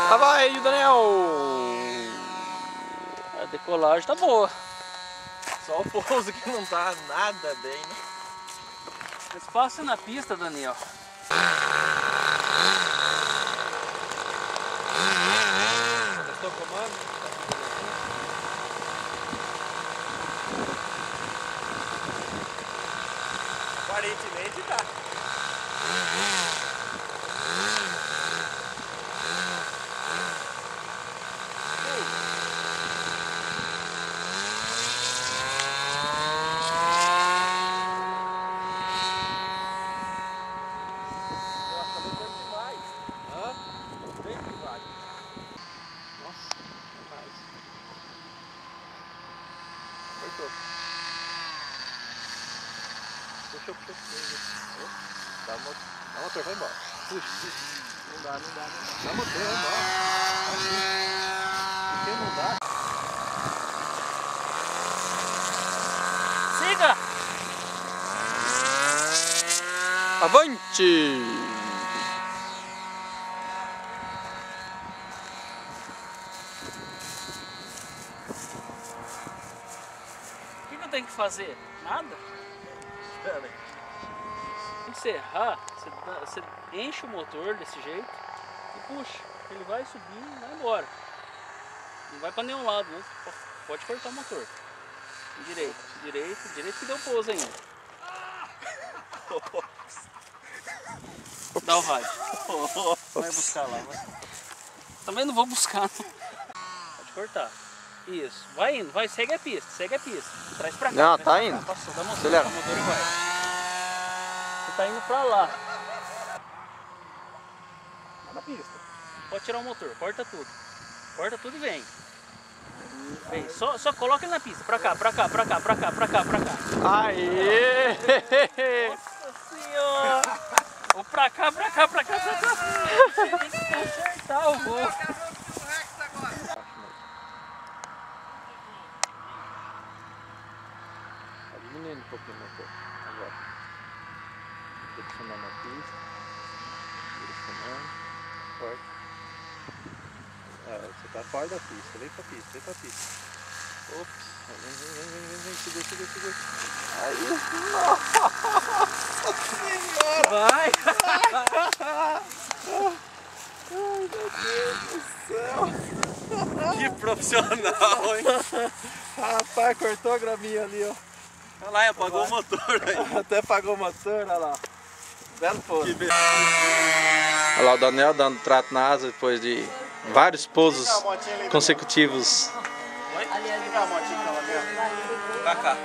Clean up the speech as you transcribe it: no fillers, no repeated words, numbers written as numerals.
Lá vai, Daniel! A decolagem tá boa. Só o pouso que não tá nada bem, né? Espaço na pista, Daniel. Testou o comando? Aparentemente tá. Puxa. Dá motor, vai embora. Puxa. Não dá. Dá motor, vai embora. Porque não dá. Siga! Avante! O que eu tenho que fazer? Nada? Encerrar, você enche o motor desse jeito e puxa. Ele vai subir e vai embora. Não vai para nenhum lado, né? Pode cortar o motor. Direito que deu pouso ainda. Dá o rádio. Vai buscar lá. Também não vou buscar, não. Pode cortar. Isso. Vai indo, vai, segue a pista. Traz pra cá. Não, tá indo. Passou, dá motor, Acelera. dá motor e vai. Você tá indo pra lá. Na pista. Pode tirar o motor, corta tudo e vem. Vem, só coloca ele na pista. Pra cá. Aê! Nossa senhora! Ou pra cá. Você tem que consertar o voo. Diminuindo um pouquinho o motor. Agora. Direcionando a pista. Forte. Você tá fora da pista. Vem pra pista. Ops. Vem. Segura. Aí. Nossa senhora! Vai! Ai, meu Deus do céu! Que profissional, hein? Rapaz, cortou a graminha ali, ó. Olha lá, apagou o motor aí. Até apagou o motor, olha lá. Belo pouso. Que beleza. Olha lá o Daniel dando trato na asa depois de vários pousos consecutivos. Pra cá.